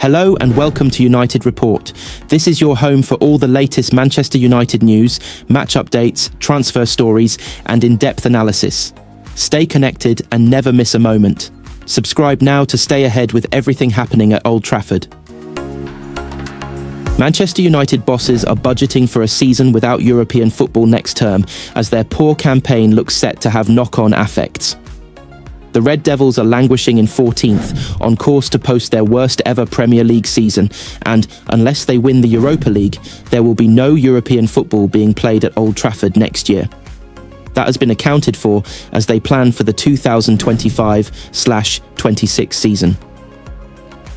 Hello and welcome to United Report. This is your home for all the latest Manchester United news, match updates, transfer stories, and in-depth analysis. Stay connected and never miss a moment. Subscribe now to stay ahead with everything happening at Old Trafford. Manchester United bosses are budgeting for a season without European football next term, as their poor campaign looks set to have knock-on effects. The Red Devils are languishing in 14th, on course to post their worst ever Premier League season, and unless they win the Europa League, there will be no European football being played at Old Trafford next year. That has been accounted for as they plan for the 2025/26 season.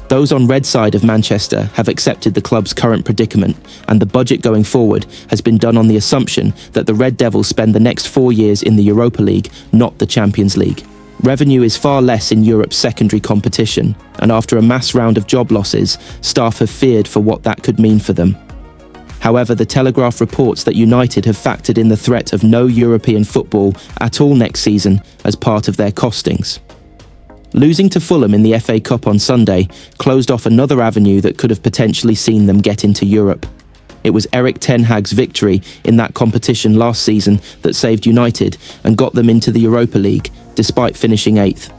Those on red side of Manchester have accepted the club's current predicament, and the budget going forward has been done on the assumption that the Red Devils spend the next 4 years in the Europa League, not the Champions League. Revenue is far less in Europe's secondary competition, and after a mass round of job losses, staff have feared for what that could mean for them. However, the Telegraph reports that United have factored in the threat of no European football at all next season as part of their costings. Losing to Fulham in the FA Cup on Sunday closed off another avenue that could have potentially seen them get into Europe. It was Erik Ten Hag's victory in that competition last season that saved United and got them into the Europa League, despite finishing 8th.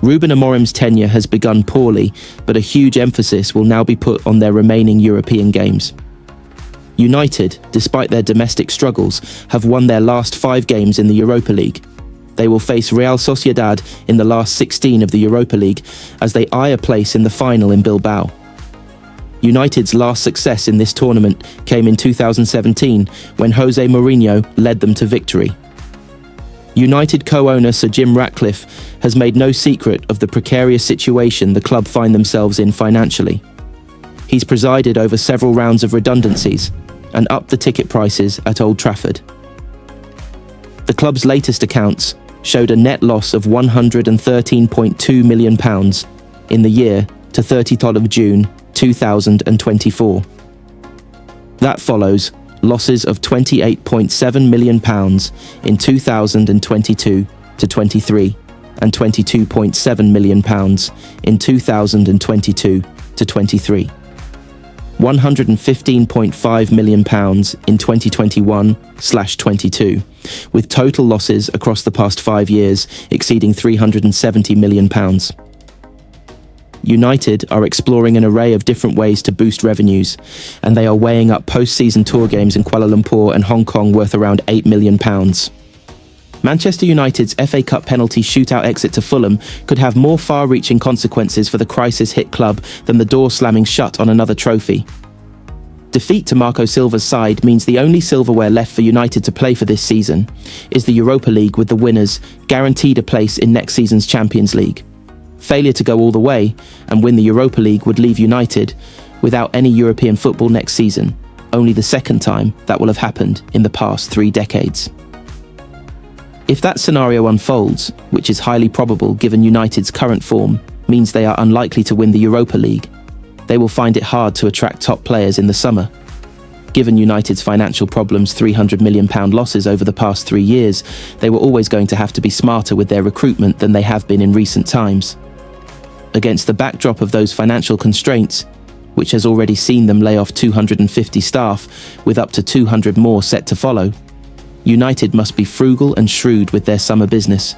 Ruben Amorim's tenure has begun poorly, but a huge emphasis will now be put on their remaining European games. United, despite their domestic struggles, have won their last 5 games in the Europa League. They will face Real Sociedad in the last 16 of the Europa League as they eye a place in the final in Bilbao. United's last success in this tournament came in 2017 when Jose Mourinho led them to victory. United co-owner Sir Jim Ratcliffe has made no secret of the precarious situation the club find themselves in financially. He's presided over several rounds of redundancies and upped the ticket prices at Old Trafford. The club's latest accounts showed a net loss of £113.2 million in the year to 30th of June 2024. That follows losses of £28.7 million in 2022-23 and £22.7 million in 2022-23. £115.5 million in 2021/22, with total losses across the past 5 years exceeding £370 million. United are exploring an array of different ways to boost revenues, and they are weighing up post-season tour games in Kuala Lumpur and Hong Kong worth around £8 million. Manchester United's FA Cup penalty shootout exit to Fulham could have more far-reaching consequences for the crisis-hit club than the door slamming shut on another trophy. Defeat to Marco Silva's side means the only silverware left for United to play for this season is the Europa League, with the winners guaranteed a place in next season's Champions League. Failure to go all the way and win the Europa League would leave United without any European football next season, only the second time that will have happened in the past 3 decades. If that scenario unfolds, which is highly probable given United's current form means they are unlikely to win the Europa League, they will find it hard to attract top players in the summer. Given United's financial problems, £300 million losses over the past 3 years, they were always going to have to be smarter with their recruitment than they have been in recent times. Against the backdrop of those financial constraints, which has already seen them lay off 250 staff, with up to 200 more set to follow, United must be frugal and shrewd with their summer business.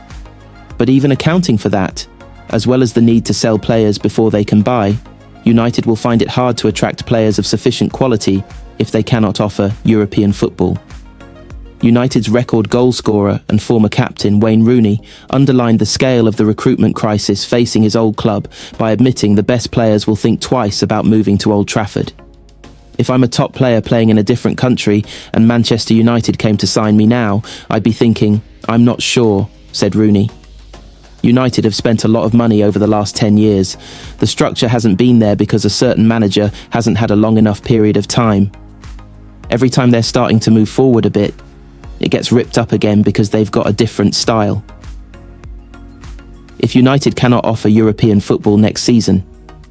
But even accounting for that, as well as the need to sell players before they can buy, United will find it hard to attract players of sufficient quality if they cannot offer European football. United's record goalscorer and former captain Wayne Rooney underlined the scale of the recruitment crisis facing his old club by admitting the best players will think twice about moving to Old Trafford. "If I'm a top player playing in a different country and Manchester United came to sign me now, I'd be thinking, I'm not sure," said Rooney. United have spent a lot of money over the last 10 years. The structure hasn't been there because a certain manager hasn't had a long enough period of time. Every time they're starting to move forward a bit, it gets ripped up again because they've got a different style. If United cannot offer European football next season,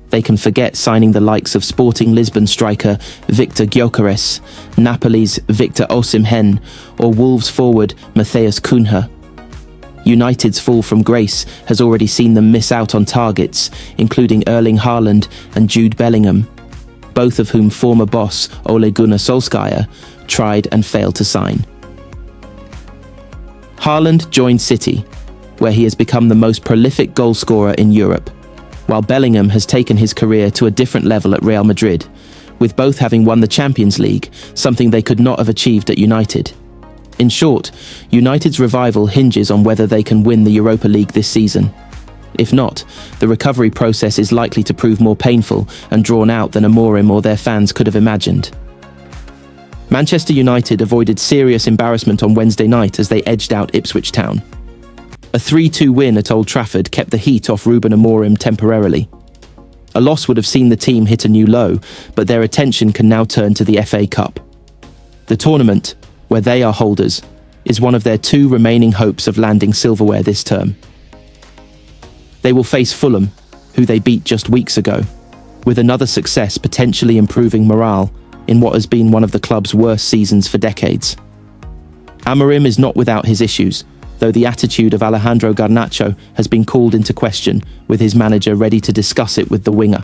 they can forget signing the likes of Sporting Lisbon striker Victor Gyökeres, Napoli's Victor Osimhen, or Wolves forward Matheus Cunha. United's fall from grace has already seen them miss out on targets, including Erling Haaland and Jude Bellingham, both of whom former boss Ole Gunnar Solskjaer tried and failed to sign. Haaland joined City, where he has become the most prolific goalscorer in Europe, while Bellingham has taken his career to a different level at Real Madrid, with both having won the Champions League, something they could not have achieved at United. In short, United's revival hinges on whether they can win the Europa League this season. If not, the recovery process is likely to prove more painful and drawn out than Amorim or their fans could have imagined. Manchester United avoided serious embarrassment on Wednesday night as they edged out Ipswich Town. A 3-2 win at Old Trafford kept the heat off Ruben Amorim temporarily. A loss would have seen the team hit a new low, but their attention can now turn to the FA Cup. The tournament, where they are holders, is one of their two remaining hopes of landing silverware this term. They will face Fulham, who they beat just weeks ago, with another success potentially improving morale in what has been one of the club's worst seasons for decades. Amorim is not without his issues, though the attitude of Alejandro Garnacho has been called into question, with his manager ready to discuss it with the winger.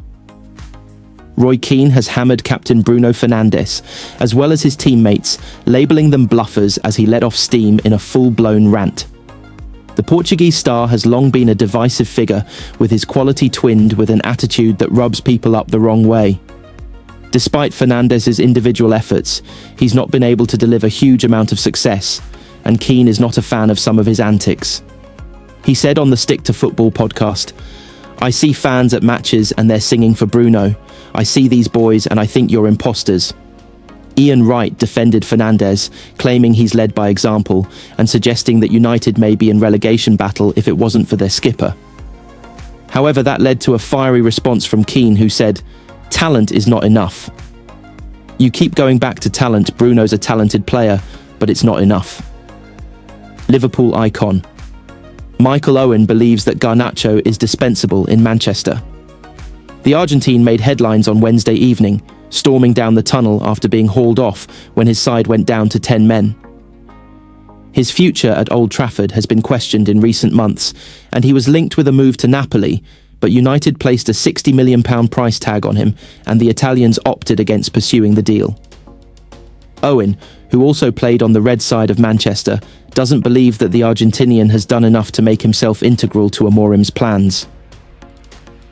Roy Keane has hammered captain Bruno Fernandes, as well as his teammates, labelling them bluffers as he let off steam in a full-blown rant. The Portuguese star has long been a divisive figure, with his quality twinned with an attitude that rubs people up the wrong way. Despite Fernandes' individual efforts, he's not been able to deliver a huge amount of success, and Keane is not a fan of some of his antics. He said on the Stick to Football podcast, "I see fans at matches and they're singing for Bruno. I see these boys and I think you're imposters." Ian Wright defended Fernandes, claiming he's led by example and suggesting that United may be in relegation battle if it wasn't for their skipper. However, that led to a fiery response from Keane, who said, "Talent is not enough. You keep going back to talent. Bruno's a talented player, but it's not enough." Liverpool icon Michael Owen believes that Garnacho is dispensable in Manchester. The Argentine made headlines on Wednesday evening, storming down the tunnel after being hauled off when his side went down to 10 men. His future at Old Trafford has been questioned in recent months, and he was linked with a move to Napoli, but United placed a £60 million price tag on him, and the Italians opted against pursuing the deal. Owen, who also played on the red side of Manchester, doesn't believe that the Argentinian has done enough to make himself integral to Amorim's plans.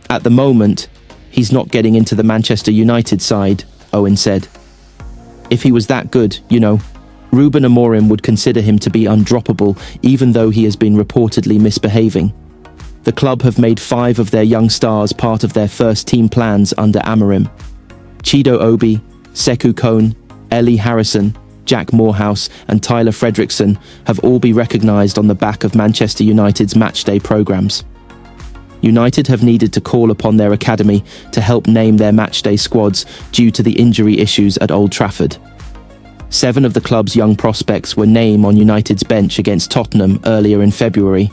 At the moment, he's not getting into the Manchester United side, Owen said. If he was that good, Ruben Amorim would consider him to be undroppable, even though he has been reportedly misbehaving. The club have made 5 of their young stars part of their first team plans under Amorim. Chido Obi, Sekou Kone, Ellie Harrison, Jack Morehouse and Tyler Fredrickson have all been recognised on the back of Manchester United's matchday programmes. United have needed to call upon their academy to help name their matchday squads due to the injury issues at Old Trafford. 7 of the club's young prospects were named on United's bench against Tottenham earlier in February.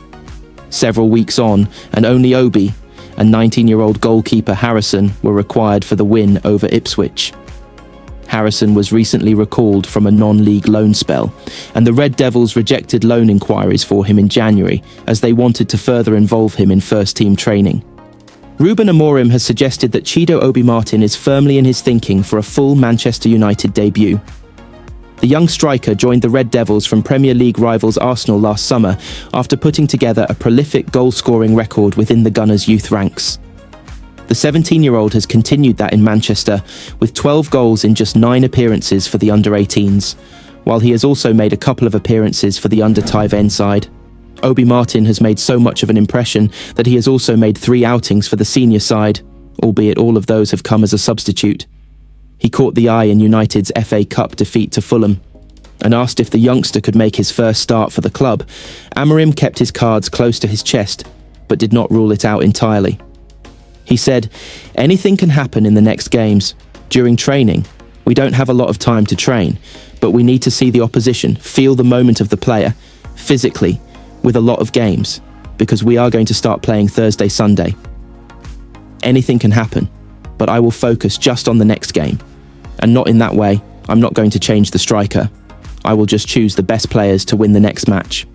Several weeks on, and only Obi and 19-year-old goalkeeper Harrison were required for the win over Ipswich. Harrison was recently recalled from a non-league loan spell, and the Red Devils rejected loan inquiries for him in January as they wanted to further involve him in first-team training. Ruben Amorim has suggested that Chido Obi Martin is firmly in his thinking for a full Manchester United debut. The young striker joined the Red Devils from Premier League rivals Arsenal last summer after putting together a prolific goal-scoring record within the Gunners' youth ranks. The 17-year-old has continued that in Manchester, with 12 goals in just 9 appearances for the under-18s, while he has also made a couple of appearances for the under-10 side. Obi Martin has made so much of an impression that he has also made 3 outings for the senior side, albeit all of those have come as a substitute. He caught the eye in United's FA Cup defeat to Fulham, and asked if the youngster could make his first start for the club. Amorim kept his cards close to his chest, but did not rule it out entirely. He said, "Anything can happen in the next games. During training, we don't have a lot of time to train, but we need to see the opposition, feel the moment of the player, physically, with a lot of games, because we are going to start playing Thursday, Sunday. Anything can happen, but I will focus just on the next game. And not in that way, I'm not going to change the striker. I will just choose the best players to win the next match."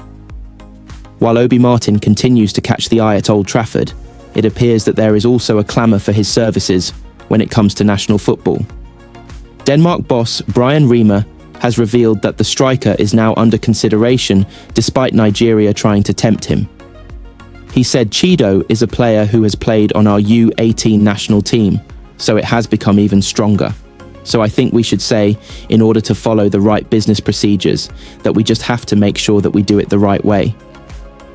While Obi Martin continues to catch the eye at Old Trafford, it appears that there is also a clamour for his services when it comes to national football. Denmark boss Brian Riemer has revealed that the striker is now under consideration despite Nigeria trying to tempt him. He said Chido is a player who has played on our U18 national team, so it has become even stronger. So I think we should say, in order to follow the right business procedures, that we just have to make sure that we do it the right way.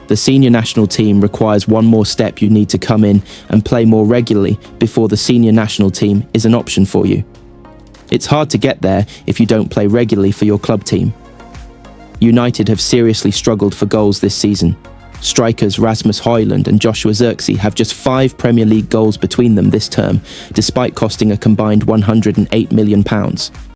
The senior national team requires one more step. You need to come in and play more regularly before the senior national team is an option for you. It's hard to get there if you don't play regularly for your club team. United have seriously struggled for goals this season. Strikers Rasmus Højlund and Joshua Zirkzee have just 5 Premier League goals between them this term, despite costing a combined £108 million.